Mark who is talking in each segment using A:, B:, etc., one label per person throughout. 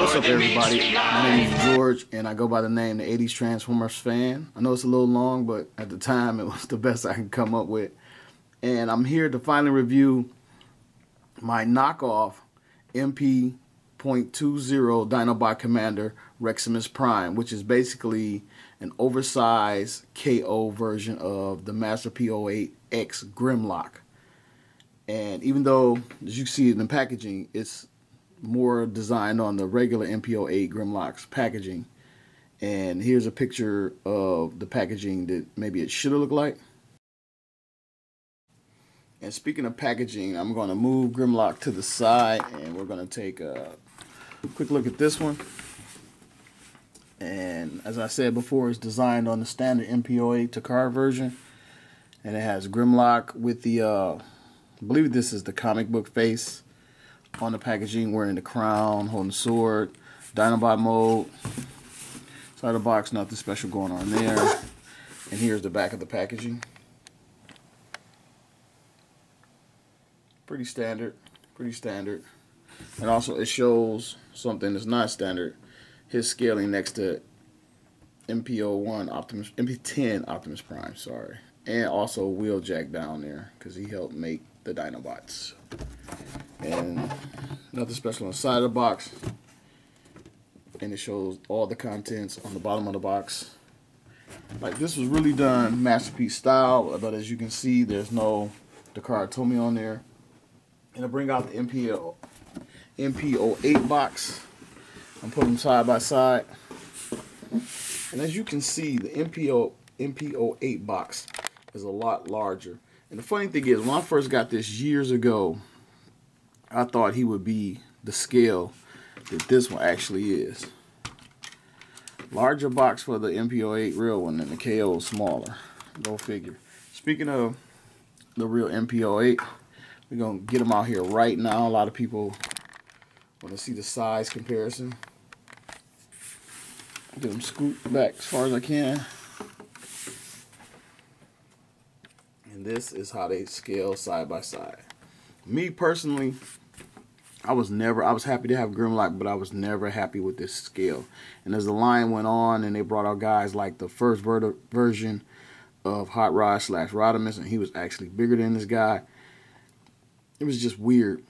A: What's up, everybody? My name is George, and I go by the name the 80s Transformers Fan. I know it's a little long, but at the time it was the best I could come up with. And I'm here to finally review my knockoff MP.20 Dinobot Commander Reximus Prime, which is basically an oversized KO version of the Master P08X Grimlock. And even though, as you see in the packaging, it's more designed on the regular MP08 Grimlock's packaging. And here's a picture of the packaging that maybe it should have looked like. And speaking of packaging, I'm going to move Grimlock to the side, and we're going to take a quick look at this one. And as I said before, it's designed on the standard MP08 TAKARA version, and it has Grimlock with the I believe this is the comic book face on the packaging, wearing the crown, holding the sword, Dinobot mode. Side of the box, nothing special going on there. And here's the back of the packaging. Pretty standard, pretty standard. And also it shows something that's not standard. His scaling next to MP10 Optimus Prime, sorry. And also Wheeljack down there, because he helped make the Dinobots. And nothing special on the side of the box. And it shows all the contents on the bottom of the box. Like, this was really done masterpiece style, but as you can see, there's no TAKARA Tomy on there. And I bring out the MP08 box and put them side by side. And as you can see, the MP08 box is a lot larger. And the funny thing is, when I first got this years ago, I thought he would be the scale that this one actually is. Larger box for the MP08 real one, and the KO is smaller. Go figure. Speaking of the real MP08, we're going to get them out here right now. A lot of people want to see the size comparison. Get them scooped back as far as I can. And this is how they scale side by side. Me personally, I was happy to have Grimlock, but I was never happy with this scale. And as the line went on and they brought out guys like the first version of Hot Rod / Rodimus, and he was actually bigger than this guy, it was just weird.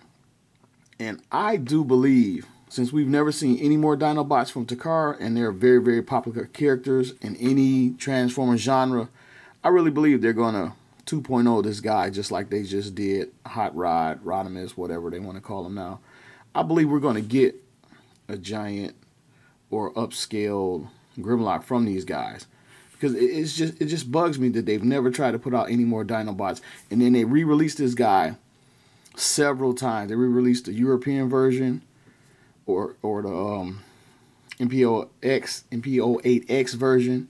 A: And I do believe, since we've never seen any more Dinobots from TAKARA, and they're very, very popular characters in any Transformer genre, I really believe they're going to 2.0 this guy, just like they just did Hot Rod, Rodimus, whatever they want to call him now. I believe we're going to get a giant or upscaled Grimlock from these guys, because it just bugs me that they've never tried to put out any more Dinobots. And then they re-released this guy several times. They re-released the European version or the MP08X version.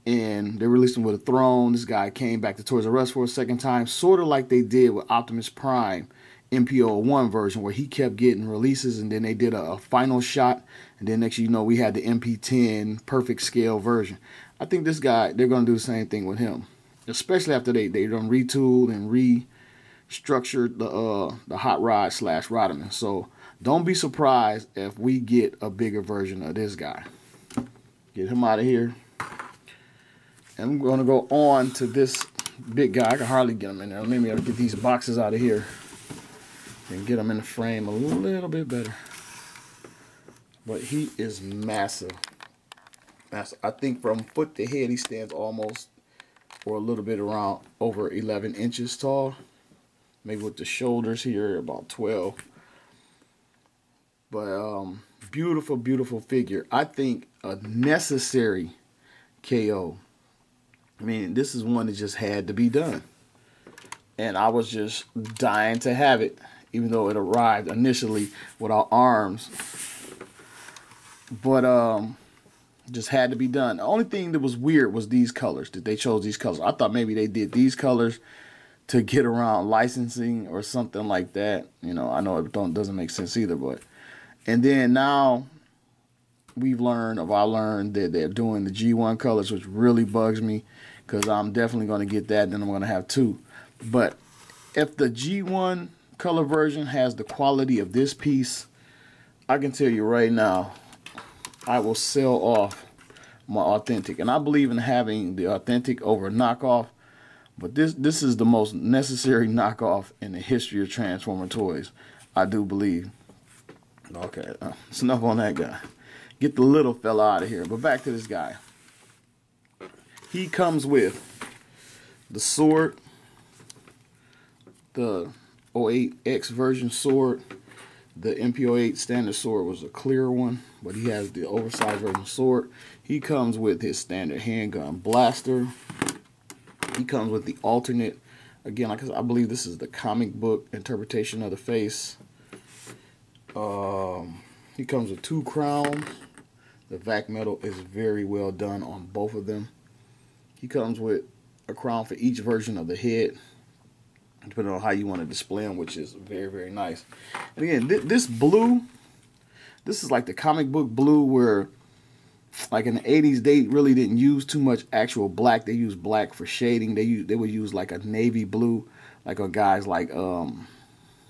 A: And they released him with a throne. This guy came back to Toys R Us for a second time, sort of like they did with Optimus Prime MP01 version, where he kept getting releases, and then they did a final shot, and then next you know we had the MP10 perfect scale version. I think this guy, they're going to do the same thing with him, especially after they done retooled and restructured the Hot Rod / Rodimus. So don't be surprised if we get a bigger version of this guy. Get him out of here. And I'm going to go on to this big guy. I can hardly get him in there. Maybe I'll get these boxes out of here and get him in the frame a little bit better. But he is massive. Massive. I think from foot to head, he stands almost or a little bit around over 11 inches tall. Maybe with the shoulders here, about 12. But beautiful, beautiful figure. I think a necessary KO. I mean, this is one that just had to be done. And I was just dying to have it, even though it arrived initially without arms. But just had to be done. The only thing that was weird was these colors, that they chose these colors. I thought maybe they did these colors to get around licensing or something like that. You know, I know it doesn't make sense either, but. And then now I learned that they're doing the G1 colors, which really bugs me, because I'm definitely going to get that. Then I'm going to have two. But if the G1 color version has the quality of this piece, I can tell you right now, I will sell off my authentic. And I believe in having the authentic over knockoff. But this is the most necessary knockoff in the history of Transformer toys. I do believe. Okay, it's enough on that guy. Get the little fella out of here. But back to this guy. He comes with the sword, the 08X version sword. The MP08 standard sword was a clear one, but he has the oversized version sword. He comes with his standard handgun blaster. He comes with the alternate. Again, like I said, I believe this is the comic book interpretation of the face. He comes with 2 crowns. The vac metal is very well done on both of them. He comes with a crown for each version of the head, depending on how you want to display them, which is very, very nice. And again, this blue, this is like the comic book blue where, like in the 80s, they really didn't use too much actual black. They used black for shading. They would use like a navy blue, like on guys like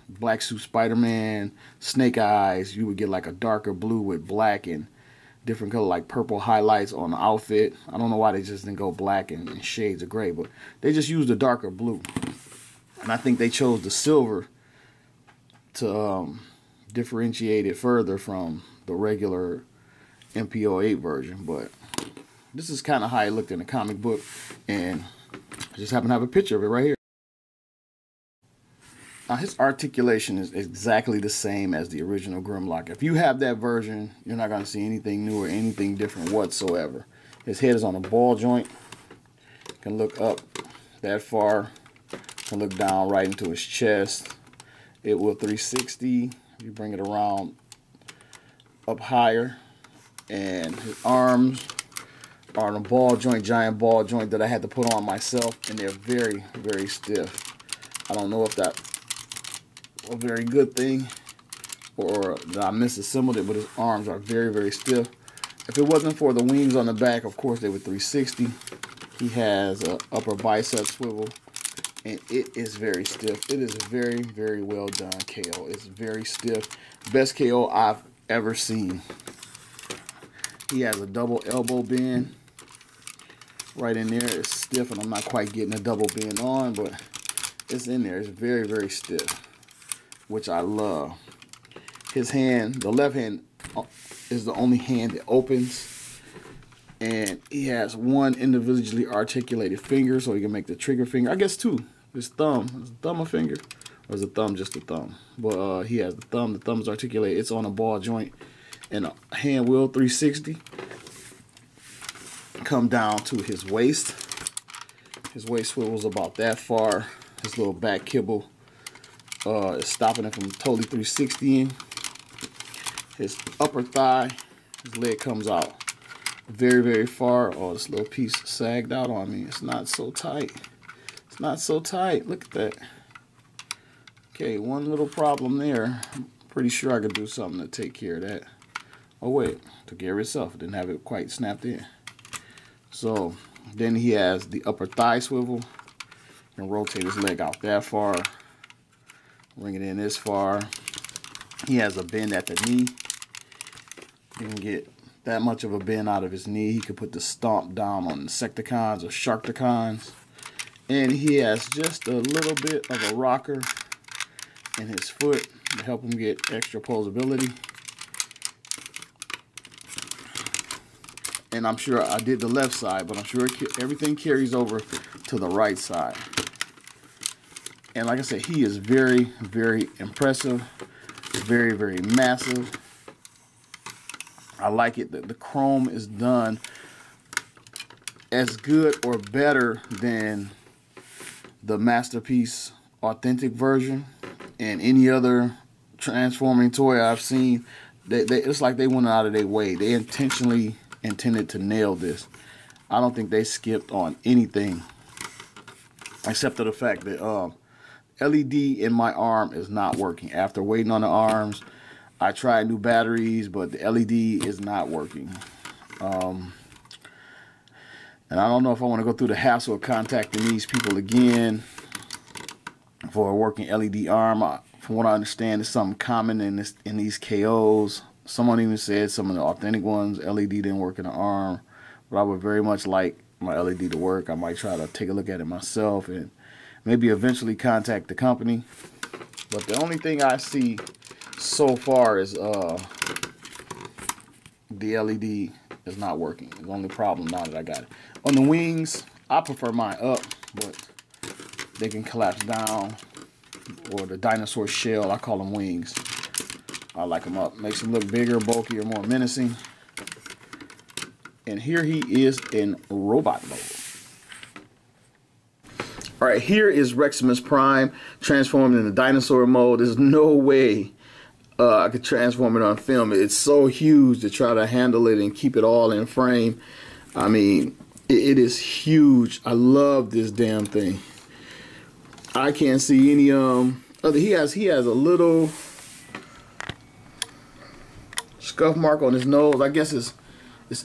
A: Black Suit Spider-Man, Snake Eyes. You would get like a darker blue with black and different color, like purple highlights on the outfit. I don't know why they just didn't go black and shades of gray, but they just used a darker blue. And I think they chose the silver to differentiate it further from the regular MP08 version. But this is kind of how it looked in the comic book, and I just happen to have a picture of it right here. Now his articulation is exactly the same as the original Grimlock. If you have that version, you're not going to see anything new or anything different whatsoever. His head is on a ball joint. You can look up that far. You can look down right into his chest. It will 360. You bring it around up higher. And his arms are on a ball joint, giant ball joint that I had to put on myself. And they're very, very stiff. I don't know if that's a very good thing or that I misassembled it, but his arms are very, very stiff. If it wasn't for the wings on the back, of course they were 360. He has an upper bicep swivel, and it is very stiff. It is very, very well done KO. It's very stiff. Best KO I've ever seen. He has a double elbow bend right in there. It's stiff, and I'm not quite getting a double bend on, but it's in there. It's very, very stiff, which I love. His hand, the left hand, is the only hand that opens, and he has one individually articulated finger, so he can make the trigger finger. I guess 2. His thumb. Is the thumb a finger, or is the thumb just a thumb? But he has the thumb. The thumb is articulated. It's on a ball joint, and a hand will 360 come down to his waist. His waist swivels about that far. His little back kibble is stopping it from totally 360ing. His upper thigh, his leg comes out very, very far. Oh, this little piece sagged out on me. It's not so tight. It's not so tight. Look at that. Okay, one little problem there. I'm pretty sure I could do something to take care of that. Oh wait, took care of itself. Didn't have it quite snapped in. So then he has the upper thigh swivel. You can rotate his leg out that far. Bring it in this far. He has a bend at the knee. You can get that much of a bend out of his knee. He could put the stomp down on Insecticons or Sharkticons. And he has just a little bit of a rocker in his foot to help him get extra posability. And I'm sure I did the left side, but I'm sure everything carries over to the right side. And like I said, he is very, very impressive. Very, very massive. I like it that the chrome is done as good or better than the Masterpiece Authentic version and any other transforming toy I've seen. It's like they went out of their way. They intentionally intended to nail this. I don't think they skipped on anything except for the fact that LED in my arm is not working. After waiting on the arms, I tried new batteries, but the LED is not working. And I don't know if I want to go through the hassle of contacting these people again for a working LED arm. From what I understand, it's something common in these KOs. Someone even said some of the authentic ones, LED didn't work in the arm, but I would very much like my LED to work. I might try to take a look at it myself and maybe eventually contact the company. But the only thing I see so far is the LED is not working. It's the only problem now that I got it. On the wings, I prefer mine up, but they can collapse down. Or the dinosaur shell, I call them wings. I like them up. Makes them look bigger, bulkier, more menacing. And here he is in robot mode. Alright, here is Reximus Prime transformed into dinosaur mode. There's no way I could transform it on film. It's so huge to try to handle it and keep it all in frame. I mean, it is huge. I love this damn thing. I can't see any he has a little scuff mark on his nose. I guess it's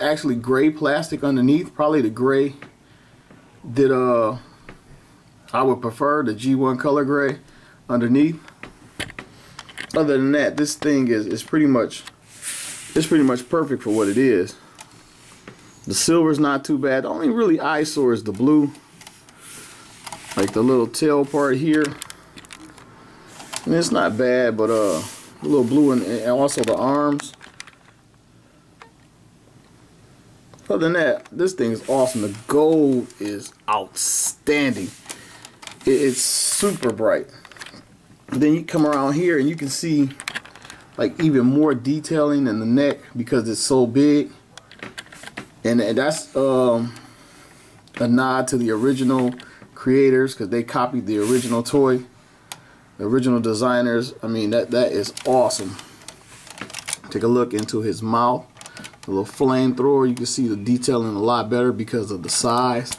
A: actually gray plastic underneath. Probably the gray that I would prefer, the G1 color gray underneath. Other than that, this thing is pretty much perfect for what it is. The silver's not too bad. The only really eyesore is the blue. Like the little tail part here. And it's not bad, but a little blue and also the arms. Other than that, this thing is awesome. The gold is outstanding. It's super bright. Then you come around here and you can see like even more detailing in the neck because it's so big. And that's a nod to the original creators because they copied the original toy, the original designers. I mean, that is awesome. Take a look into his mouth, the little flamethrower. You can see the detailing a lot better because of the size.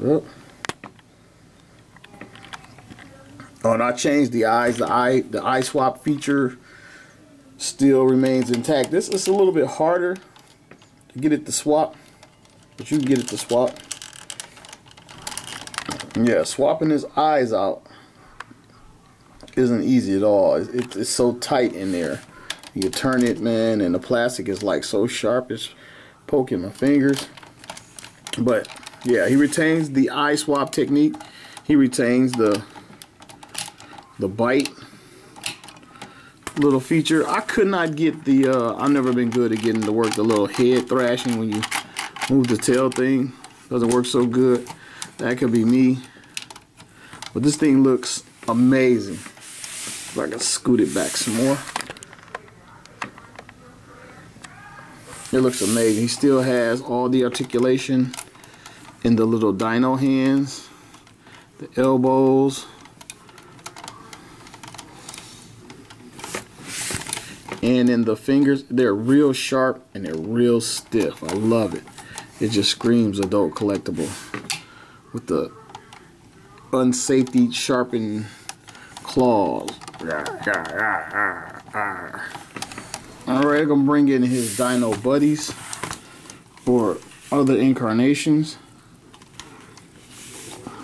A: Yep. Oh, and I changed the eyes. The eye swap feature still remains intact. This is a little bit harder to get it to swap, but you can get it to swap. Yeah, swapping his eyes out isn't easy at all. It's so tight in there. You turn it, man, and the plastic is like so sharp, it's poking my fingers. But yeah, he retains the eye swap technique. He retains the bite little feature. I could not get the I've never been good at getting to work the little head thrashing when you move the tail thing. Doesn't work so good. That could be me. But this thing looks amazing. If I can scoot it back some more. It looks amazing. He still has all the articulation in the little dino hands, the elbows, and in the fingers. They're real sharp and they're real stiff. I love it. It just screams adult collectible with the unsafety sharpened claws. Alright, I'm gonna bring in his dino buddies for other incarnations.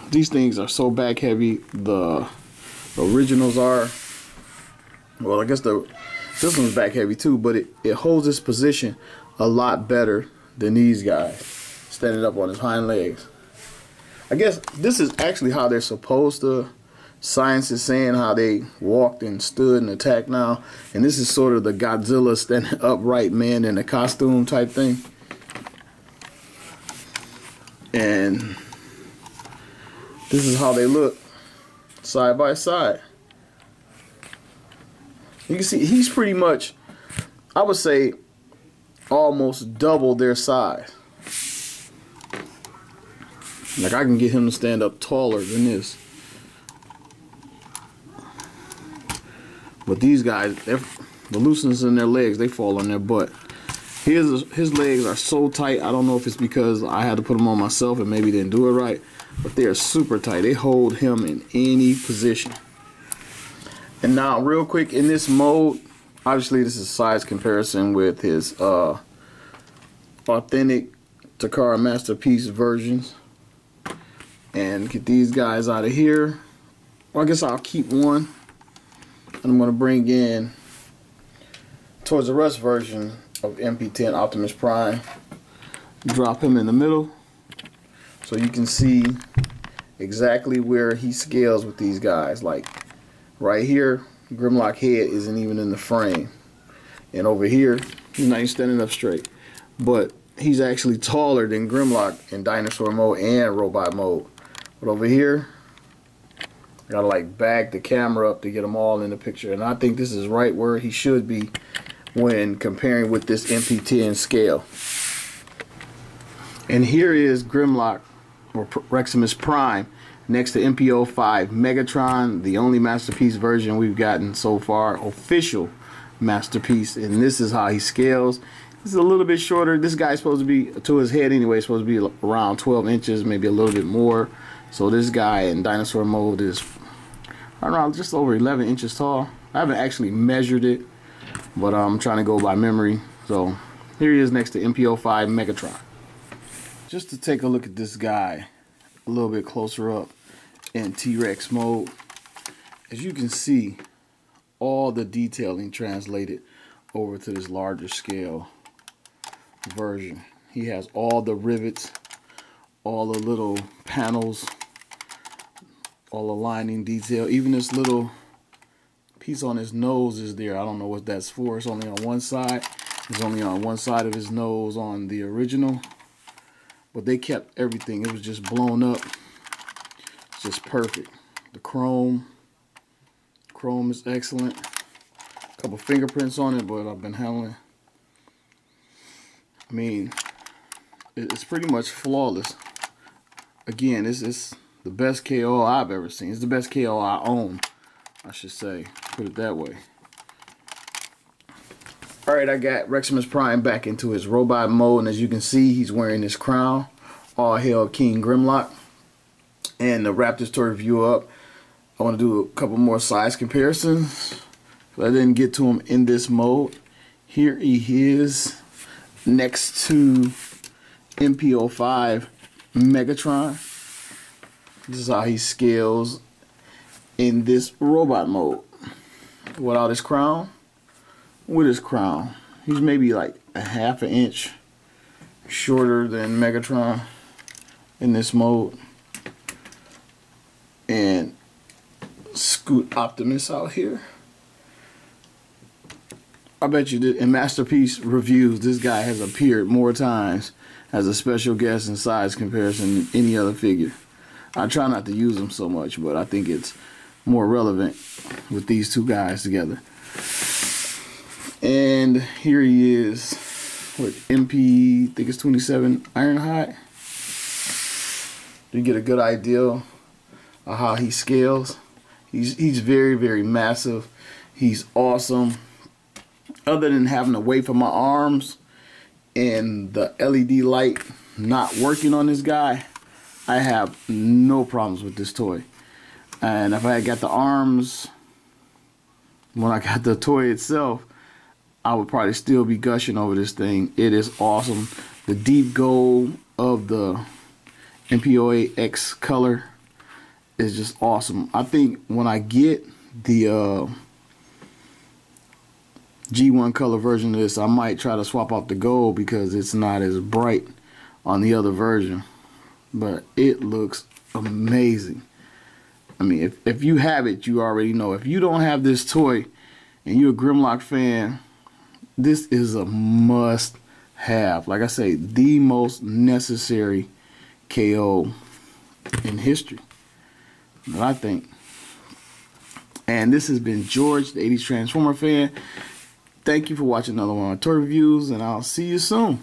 A: These things are so back heavy. The originals are. Well, I guess this one's back heavy too, but it holds its position a lot better than these guys, standing up on his hind legs. I guess this is actually how they're supposed to. Science is saying how they walked and stood and attacked now, and this is sort of the Godzilla standing upright man in a costume type thing. And this is how they look side by side. You can see he's pretty much, I would say, almost double their size. Like I can get him to stand up taller than this. But these guys, the looseness in their legs, they fall on their butt. His legs are so tight. I don't know if it's because I had to put them on myself and maybe didn't do it right, but they are super tight. They hold him in any position. And now, real quick, in this mode, obviously this is size comparison with his authentic TAKARA Masterpiece versions. And get these guys out of here. Well, I guess I'll keep one. I'm going to bring in Toys R Us version of MP10 Optimus Prime. Drop him in the middle so you can see exactly where he scales with these guys. Like right here, Grimlock head isn't even in the frame, and over here he's not even standing up straight, but he's actually taller than Grimlock in dinosaur mode and robot mode. But over here, I gotta like back the camera up to get them all in the picture, and I think this is right where he should be when comparing with this MP10 scale. And here is Grimlock, or Reximus Prime, next to MP05 Megatron, the only masterpiece version we've gotten so far, official masterpiece. And this is how he scales. This is a little bit shorter. This guy's supposed to be, to his head anyway, supposed to be around 12 inches, maybe a little bit more. So this guy in dinosaur mode is around just over 11 inches tall. I haven't actually measured it, but I'm trying to go by memory. So here he is next to MP05 Megatron. Just to take a look at this guy a little bit closer up in T-Rex mode, as you can see, all the detailing translated over to this larger scale version. He has all the rivets, all the little panels, all the lining detail. Even this little piece on his nose is there. I don't know what that's for. It's only on one side. It's only on one side of his nose on the original. But they kept everything. It was just blown up. It's just perfect. The chrome is excellent. A couple fingerprints on it, but I've been handling. I mean, it's pretty much flawless. Again, it's the best KO I've ever seen. It's the best KO I own, I should say. Put it that way. Alright, I got Reximus Prime back into his robot mode, and as you can see, he's wearing his crown. All hail King Grimlock. And to wrap this toy review up, I want to do a couple more size comparisons. I didn't get to him in this mode. Here he is next to MP05 Megatron. This is how he scales in this robot mode. Without his crown, with his crown. He's maybe like a half an inch shorter than Megatron in this mode. And scoot Optimus out here. I bet you in Masterpiece reviews, this guy has appeared more times as a special guest in size comparison than any other figure. I try not to use them so much, but I think it's more relevant with these two guys together. And here he is with MP, I think it's 27 Ironhide. You get a good idea of how he scales. He's very, very massive. He's awesome. Other than having to wait for my arms and the LED light not working on this guy, I have no problems with this toy. And if I had got the arms when I got the toy itself, I would probably still be gushing over this thing. It is awesome. The deep gold of the MP08X color is just awesome. I think when I get the G1 color version of this, I might try to swap out the gold because it's not as bright on the other version. But it looks amazing. I mean, if you have it, you already know. If you don't have this toy and you're a Grimlock fan, this is a must have. Like I say, the most necessary KO in history, I think. And this has been George, the 80s Transformer fan. Thank you for watching another one of my toy reviews, and I'll see you soon.